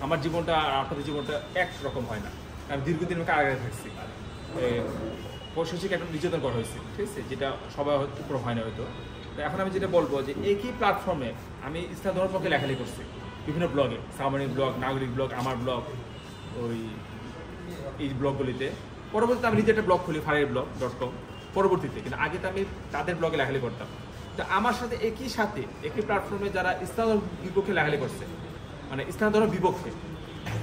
আমার জীবনটা আর আপনাদের জীবনটা একরকম হয় না। আমি দীর্ঘদিন কারাগারে থাকছি, পৈশাচিক একটা নির্যাতন করা হয়েছে, ঠিক আছে, যেটা সবাই উপর হয় না হয়তো। তো এখন আমি যেটা বলবো যে একই প্ল্যাটফর্মে আমি ইসলাম ধর্মের পক্ষে লেখালেখি করছি বিভিন্ন ব্লগে, সামাজিক ব্লগ, নাগরিক ব্লগ, আমার ব্লগ, ওই এই ব্লগগুলিতে। পরবর্তীতে আমি নিজে একটা ব্লগ খুলি farir.com পরবর্তীতে, কিন্তু আগে তো আমি তাদের ব্লগে লেখালেখি করতাম। তো আমার সাথে একই প্ল্যাটফর্মে যারা ইসলাম ধর্মের বিপক্ষে লেখালেখি করছে, মানে ইসলাম ধর্মের বিপক্ষে,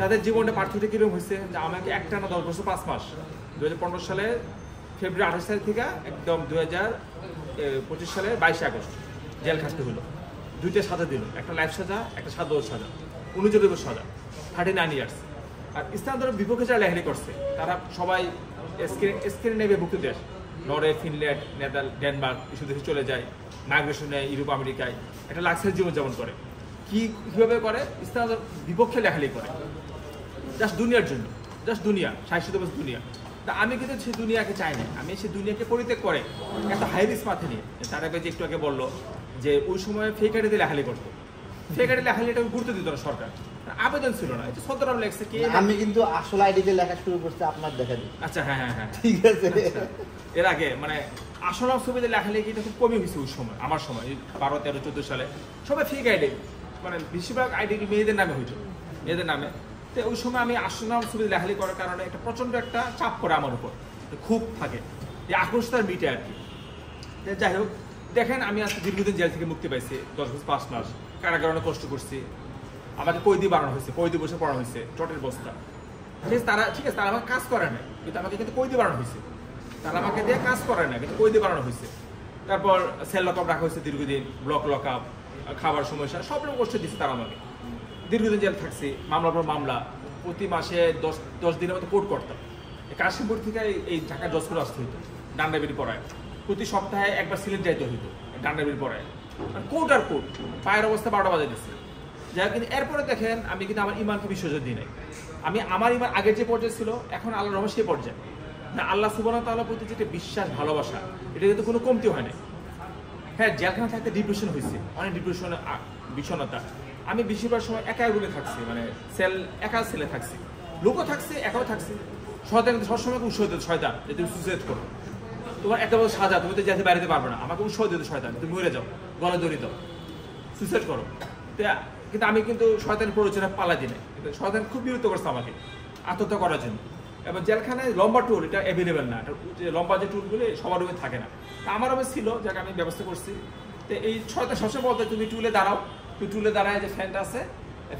তাদের জীবনটা পার্থক্য কীরকম হয়েছে যে আমাকে একটানা 10 বছর 5 মাস 2015 সালে ফেব্রুয়ারি 28 তারিখ থেকে একদম 2025 সালে 22 আগস্ট জেল খাটতে হলো। 2টা সাজা দিল, একটা লাইফ সাজা, একটা 7 বছর সাজা, 39 বছর সাজা, 39 ইয়ার্স। আর ইসলাম ধর্মের বিপক্ষে যারা লেখালেখি করছে তারা সবাই স্ক্যান্ডিনেভিয়াভুক্ত দেশ, নরওয়ে, ফিনল্যান্ড, ডেনমার্ক এসব দেশে চলে যায়, মাইগ্রেশন নেয় ইউরোপ, আমেরিকায়, একটা লাক্সারি জীবনযাপন করে। কীভাবে করে? ইসলাম বিপক্ষে লেখালেখি করে, জাস্ট দুনিয়ার জন্য, জাস্ট দুনিয়া, 60 বছর দুনিয়া। তা আমি কিন্তু সেই দুনিয়াকে চাই না, আমি সেই দুনিয়াকে পরিত্যাগ করে একটা হাই রিস্ক মাথায় নিয়ে। তারা যে একটু আগে বললো যে ওই সময় ফেক আইডিতে লেখালেখি করতো, ফেক আইডি লেখালেখিটা গুরুত্ব দিত না সরকার, আবেদন ছিল না। সতেরাম লেখছে কি, আমি কিন্তু আসল আইডিতে লেখা শুরু করছি আপনার দেখা দিই। আচ্ছা, হ্যাঁ, ঠিক আছে। এর আগে মানে আসল ছবিতে লেখালেখিটা খুব কমই হয়েছে ওই সময়, আমার সময় 12, 13, 14 সালে সবাই ফেক আইডি, মানে বেশিরভাগ আইডি মেয়েদের নামে হইতো, মেয়েদের নামে। তো ওই সময় আমি আসল ছবিতে লেখালেখি করার কারণে একটা প্রচণ্ড একটা চাপ পড়ে আমার উপর, খুব থাকে, এই আকর্ষতার মিটে আর কি। যাই হোক, দেখেন আমি আজকে দীর্ঘদিন জেল থেকে মুক্তি পাইছি, 10 বছর 5 মাস কারাগারে অনেক কষ্ট করছি। আমাকে কয়েদি বানানো হয়েছে, কয়েদি বসে পড়ানো হয়েছে, চটের বস্তা। ঠিক আছে, তারা আমাকে কাজ করে না, কিন্তু আমাকে কিন্তু কয়েদি বানানো হয়েছে। তারা আমাকে দিয়ে কাজ করে না, কিন্তু কয়েদি বানানো হয়েছে। তারপর সেল লকআপ রাখা হয়েছে দীর্ঘদিন, ব্লক লকআপ, খাবার সমস্যা, সব রকম কষ্ট দিচ্ছে তারা আমাকে। দীর্ঘদিন জেল থাকছি, মামলার পর মামলা, প্রতি মাসে 10 দিনের মতো কোর্ট করতাম। কাশিমপুর থেকে এই ঢাকা জজপুর আসতে হইতো ডান্ডাবিড়ি পড়ায়, প্রতি সপ্তাহে একবার সিলেট যাইতে হইতো ডান্ডাবিড়ি পড়ায়, কোর্ট আর কোর্ট, পায়ের অবস্থা 12টা বাজে দিচ্ছে। যাই হোক, কিন্তু এরপরে দেখেন আমি কিন্তু আমার ইমানকে বিসর্জন দিই নাই। আমার ইমান আগের যে পর্যায়ে ছিল, এখন আল্লাহর রহমতে সেই পর্যায়ে না। আল্লাহ সুবহানাহু ওয়া তাআলার প্রতি যেটা বিশ্বাস, ভালোবাসা, এটা কিন্তু কোনো কমতি হয় না। হ্যাঁ, জেলখানা থাকতে ডিপ্রেশন হয়েছে, অনেক ডিপ্রেশন, বিষণ্ণতা। আমি বেশিরভাগ সময় একাই রুমে থাকছি, মানে একা সেলে থাকছি, লোকও থাকছে, একাও থাকছি। শয়তান কিন্তু সবসময় উৎসাহ দিত, শয়তান যে তুমি সুইসাইড করো, তোমার একটা বছর সাজা, তুমি তো যেতে বাইরে পারবে না, আমাকে উৎসাহ দিত শয়তান, তুমি মরে যাও, গলা দড়ি দাও, সুইসাইড করো। কিন্তু আমি কিন্তু শয়তানের প্ররোচনা পালা দিই না, কিন্তু শয়তান খুব বিরক্ত করছে আমাকে আত্মহত্যা করার জন্য। এবার জেলখানায় লম্বা টুল এটা অ্যাভেলেবেল না, লম্বা যে টুলগুলি সবার রুমে থাকে না। আমার রুমে ছিল, যাকে আমি ব্যবস্থা করছি। তো এই শয়তান সবসময় বলতে, তুমি টুলে দাঁড়াও, তুই টুলে দাঁড়ায় যে ফ্যানটা আছে,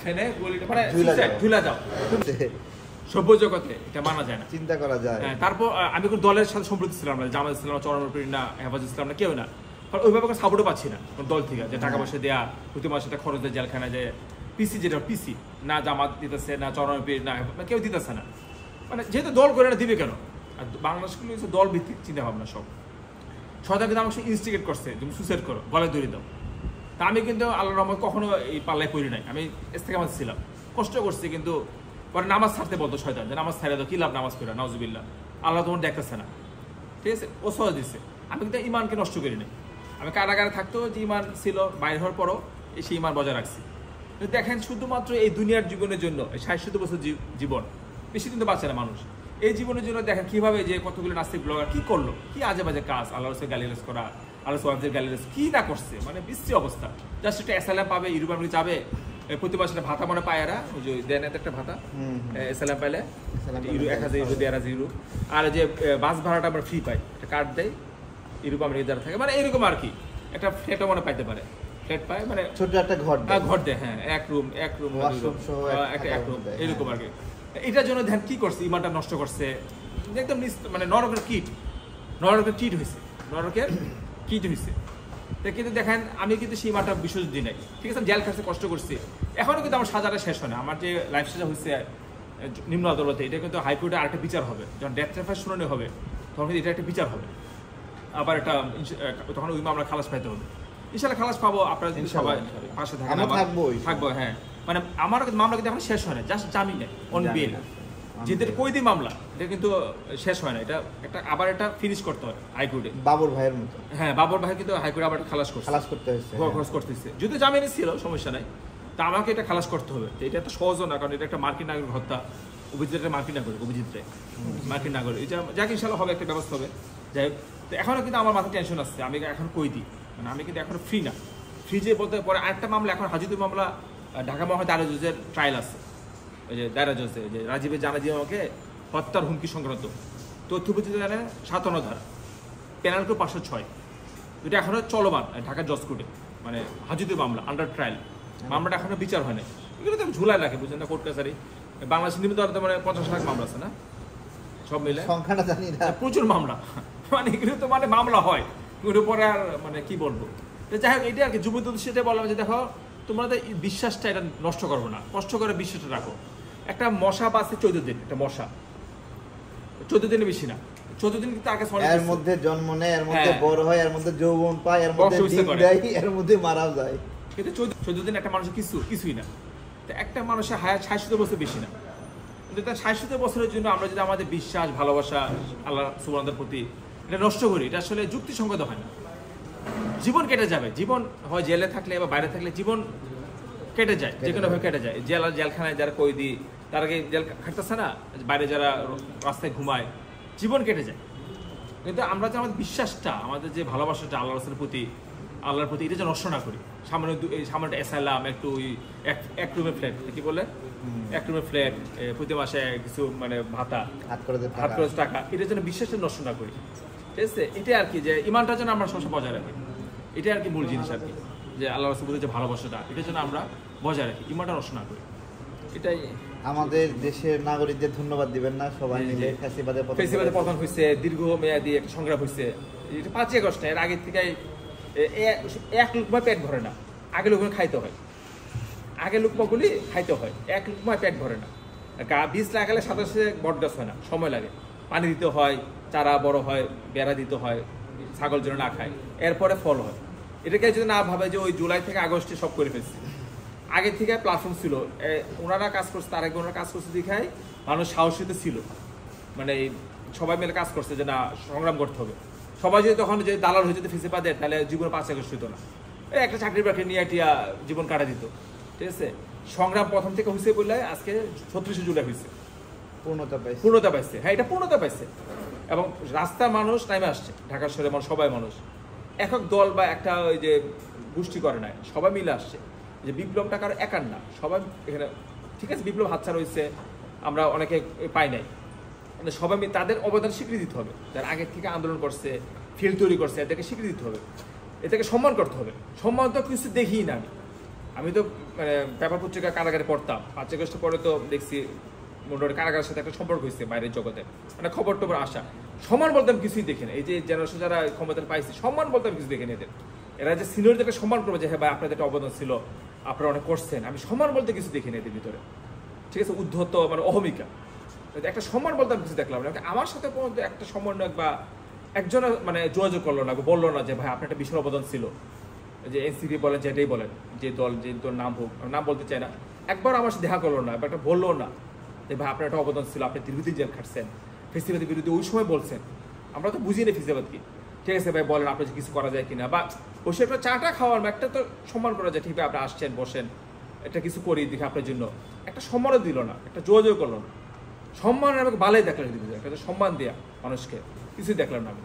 ফ্যানে গলিটা মানে ঝুলা যাও। সভ্য জগতে এটা মানা যায় না, চিন্তা করা যায়। হ্যাঁ, তারপর আমি কোনো দলের সাথে সম্পৃক্ত ছিলাম না, জামাত ইসলাম, চরমপীর না, হেফাজত ইসলাম না, কেউ না। কারণ ওইভাবে কোনো সাপোর্টও পাচ্ছি না দল থেকে, যে টাকা পয়সা দেওয়া, প্রতি মাসে একটা খরচ দেয় জেলখানায়, যে পিসি, যেটা পিসি না জামাত দিতেছে না, চরমপীর না, কেউ দিতেছে না। মানে যেহেতু দল করে না, দিবে কেন? আর বাংলাদেশগুলো হচ্ছে দল ভিত্তিক চিন্তা ভাবনা সব। সরকার কিন্তু আমাকে ইনস্টিগেট করছে, তুমি সুইসাইড করো, গলায় দড়ি দাও। তা আমি কিন্তু আল্লাহর রহমতে কখনো এই পাল্লায় পড়ি নাই, আমি ইস্তেকামাত ছিলাম, কষ্ট করছি। কিন্তু পরে নামাজ ছাড়তে বলতো শয়তান, যে নামাজ ছাড়ে দাও, কি লাভ নামাজ পড়া, নাউজুবিল্লাহ, আল্লাহ তোমার দেখতেছে না, ঠিক আছে, ও সহজ দিচ্ছে। আমি কিন্তু ইমানকে নষ্ট করি নাই। আমি কারাগারে থাকতেও যে ইমান ছিল, বাইরে হওয়ার পরও সেই ইমান বজায় রাখছি। কিন্তু দেখেন, শুধুমাত্র এই দুনিয়ার জীবনের জন্য, 60 বছর জীবন, বেশি কিন্তু বাঁচে না মানুষ। এই জীবনের জন্য দেখেন কিভাবে যে কতগুলো নাস্তিক ব্লগার কি করলো, কি আজে বাজে কাজ, আল্লাহ রসুলের গালিগালাজ করা, আল্লাহ সুবহানাহু গালিগালাজ কি না করছে, মানে বিশ্রী অবস্থা। জাস্ট একটা অ্যাসাইলাম পাবে, ইউরোপ আমেরিকা যাবে, প্রতি মাসে একটা ভাতা মনে পায় এরা, ওই যে দেন একটা ভাতা, অ্যাসাইলাম পাইলে 1000 ইউরো, 1500 ইউরো। আর যে বাস ভাড়াটা আমরা ফ্রি পাই, একটা কার্ড দেয়, ইউরোপ আমেরিকা যারা থাকে, মানে এরকম আর কি। একটা ফ্ল্যাটও মনে পাইতে পারে, ফ্ল্যাট পায়, মানে ছোট একটা ঘর দেয়, হ্যাঁ, এক রুম এক রুম এরকম আর কি। এটার জন্য ধ্যান কি করছে, ইমানটা নষ্ট করছে একদম, মানে নরকের কিট হয়েছে, নরকের কিট হয়েছে। কিন্তু দেখেন, আমি কিন্তু সেই ইমানটা বিশ্বজিৎ দিই নাই, ঠিক আছে, জেল খাটতে কষ্ট করছি, এখনো কিন্তু আমার সাজাটা শেষ হয় না। আমার যে লাইফ সাজা হয়েছে নিম্ন আদালতে, এটা কিন্তু হাইকোর্টে আরেকটা বিচার হবে, যখন ডেথ ট্রাফার শুনানি হবে, তখন কিন্তু এটা একটা বিচার হবে, আবার একটা তখন ওই মামলা খালাস পাইতে হবে। ইনশাল্লাহ খালাস পাবো, আপনারা যদি সবাই পাশে থাকেন, থাকবো। হ্যাঁ, মানে আমার মামলা কিন্তু এখন শেষ হয় না, জাস্ট জামিন নেই, অন বেল, যেটা কয়েদি মামলা, এটা কিন্তু শেষ হয় না, এটা একটা আবার এটা ফিনিশ করতে হয় হাইকোর্টে। বাবর ভাইয়ের মতো, হ্যাঁ, বাবর ভাই কিন্তু হাইকোর্টে আবার খালাস করতে হয়েছে, করতেছে, যদি জামিনে ছিল সমস্যা নাই, তা আমাকে এটা খালাস করতে হবে। এটা তো সহজও না, কারণ এটা একটা মার্কিন নাগরিক হত্যা। অভিজিৎ মার্কিন নাগরিক, অভিজিৎ রায় মার্কিন নাগরিক, এটা যাকে ইনশাল্লাহ হবে, একটা ব্যবস্থা হবে। যাই হোক, তো এখনও কিন্তু আমার মাথায় টেনশন আসছে, আমি এখন কই দিই, মানে আমি কিন্তু এখনো ফ্রি না। ফ্রি যে বলতে পরে আরেকটা মামলা, এখন হাজিদুর মামলা ঢাকা মহানগর দায়রা জজের ট্রায়াল আছে। ওই যে দায়রা জজে যে রাজীবের জানাজি আমাকে হত্যার হুমকি সংক্রান্ত তথ্য প্রযুক্তি জানে 57 ধারা, পেনাল্টি 506, এটা এখনো চলমান ঢাকার জজ কোর্টে, মানে হাজিদুর মামলা আন্ডার ট্রায়াল। মামলাটা এখনো বিচার হয় না। এগুলো তো ঝুলাই রাখে, বুঝছেন না, কোর্ট কাছারি। বাংলাদেশ নিমিত্ত মানে 50 লাখ মামলা আছে না, সব মিলে সংখ্যাটা জানি না, প্রচুর মামলা। মানে এগুলো তো মানে মামলা হয়, ওর উপরে আর মানে কি বলবো। যাই হোক, এটা আর কি যুবত সেটা বললাম যে দেখো, তোমরা তো বিশ্বাসটা এটা নষ্ট করবো না, কষ্ট করে বিশ্বাসটা রাখো। একটা মশা বাঁচে 14 দিন, একটা মশা 14 দিনের বেশি না, 14 দিন কিন্তু আগে এর মধ্যে জন্ম নেয়, এর মধ্যে বড় হয়, এর মধ্যে যৌবন পায়, এর মধ্যে ডিম দেয়, এর মধ্যে মারা যায়। কিন্তু 14 দিন একটা মানুষের কিছুই না। তো একটা মানুষের হায়াত 60 বছর বেশি না, কিন্তু তার 60 বছরের জন্য আমরা যদি আমাদের বিশ্বাস ভালোবাসা আল্লাহ সুবহানাহুর প্রতি এটা নষ্ট করি, এটা আসলে যুক্তিসঙ্গত হয় না। জীবন কেটে যাবে, জীবন হয় জেলে থাকলে বা বাইরে থাকলে জীবন কেটে যায়, যে কোনোভাবে কেটে যায়। জেলখানায় যারা কয়েদি, তারা কি জেল খাটতেছে না, বাইরে যারা রাস্তায় ঘুমায়, জীবন কেটে যায়। কিন্তু আমরা যে আমাদের বিশ্বাসটা, আমাদের যে ভালোবাসাটা আল্লাহর আল্লাহর প্রতি, এটা যে নষ্ট না করি। সামনে এসাইলাম, একটু এক রুমের ফ্ল্যাট, কি বলে, এক রুমের ফ্ল্যাট, প্রতি মাসে কিছু মানে ভাতা, হাত খরচ টাকা, এটার জন্য বিশ্বাসটা নষ্ট না করি। ঠিক আছে, এটা আর কি, যে ইমানটা যেন আমরা সবসময় বজায় রাখি, এটা আর কি মূল জিনিস আর কি, যে আল্লাহ রাসূলের যে ভালোবাসাটা, এটার জন্য আমরা বজায় রাখি, ইমানটা নষ্ট না করি। এটাই আমাদের দেশের নাগরিকদের ধন্যবাদ দিবেন না সবাই মিলে। ফ্যাসিবাদের পতন হয়েছে, দীর্ঘমেয়াদী একটা সংগ্রাম হয়েছে। এটা 5ই আগস্ট না, এর আগে থেকে এক লুকমায় পেট ভরে না। আগে লোকগুলো খাইতে হয়, আগে লুকমাগুলি খাইতে হয়, এক লুকমায় পেট ভরে না। বীজ লাগালে সাথে সাথে বট গাছ হয় না, সময় লাগে, পানি দিতে হয়, চারা বড় হয়, বেড়া দিতে হয়, ছাগল যেন না খায়, এরপরে ফল হয়। এটাকে যদি না ভাবে যে ওই জুলাই থেকে আগস্টে সব করে ফেলছি, আগে থেকে প্ল্যাটফর্ম ছিল, ওনারা কাজ করছে, তার আগে ওনারা কাজ করছে দেখায় মানুষ সাহসিতে ছিল, মানে সবাই মিলে কাজ করছে যে না সংগ্রাম করতে হবে। সবাই যদি তখন যে দালাল হয়ে যেতে ফেসে পাতে, তাহলে জীবনে 5 আগস্ট হতো না, একটা চাকরি বাকরি নিয়ে টিয়া জীবন কাটা দিত। ঠিক আছে, সংগ্রাম প্রথম থেকে হয়েছে বললে আজকে 36 জুলাই হয়েছে, পূর্ণতা পাইছে। হ্যাঁ, এটা পূর্ণতা পাইছে, এবং রাস্তার মানুষ নামে আসছে, ঢাকা শহরে সবাই মানুষ, একক দল বা একটা ওই যে গোষ্ঠী করে নাই, সবাই মিলে আসছে। যে বিপ্লবটা কারো একার না, সবাই এখানে। ঠিক আছে, বিপ্লব হাতছাড়া হয়েছে, আমরা অনেকে পাই নাই, মানে সবাই মিলে তাদের অবদান স্বীকৃতি দিতে হবে। যারা আগের থেকে আন্দোলন করছে, ফিল্ড তৈরি করছে, এদেরকে স্বীকৃতি দিতে হবে, এদেরকে সম্মান করতে হবে। সম্মান তো কিছু দেখি না, আমি তো মানে পেপার পত্রিকা কারাগারে পড়তাম, 5 আগস্ট পরে তো দেখছি মোটামুটি কারাগারের সাথে একটা সম্পর্ক হয়েছে বাইরের জগতে, মানে খবর টবর আসা। সম্মান বলতে আমি কিছুই দেখি না। এই যে জেনারেশন যারা ক্ষমতা পাইছে, সম্মান বলতে আমি কিছু দেখি না এদের। এরা যে সিনিয়রদেরকে সম্মান করবে যে হ্যাঁ ভাই আপনাদের একটা অবদান ছিল, আপনারা অনেক করছেন, আমি সম্মান বলতে কিছু দেখি না এদের ভিতরে। ঠিক আছে, উদ্ধত মানে অহমিকা, একটা সম্মান বলতে আমি কিছু দেখলাম না। আমার সাথে পর্যন্ত একটা সমন্বয় বা একজনের মানে যোগাযোগ করলো না, বললো না যে ভাই আপনার একটা বিশাল অবদান ছিল, যে এনসিপি বলেন, যেটাই বলেন, যে দল, যে তোর নাম হোক, নাম বলতে চাই না, একবার আমার সাথে দেখা করলো না, একটা বললো না যে ভাই আপনার একটা অবদান ছিল, আপনি দীর্ঘদিন জেল খাটছেন, ফেসিবাদের বিরুদ্ধে ওই সময় বলছেন, আমরা তো বুঝিনি ফেসিবাদ কি। ঠিক আছে ভাই, বলেন আপনার কিছু করা যায় কিনা, বা বসে একটা চাটা খাওয়ার একটা তো সম্মান করা যায়। ঠিক আছে, আপনি আসছেন, বসেন, একটা কিছু করি দেখি আপনার জন্য, একটা সম্মানও দিল না, একটা যোগাযোগ করলো না। সম্মান আমাকে ভালোই দেখলেন, একটা সম্মান দেয়া মানুষকে কিছুই দেখলাম না আমি।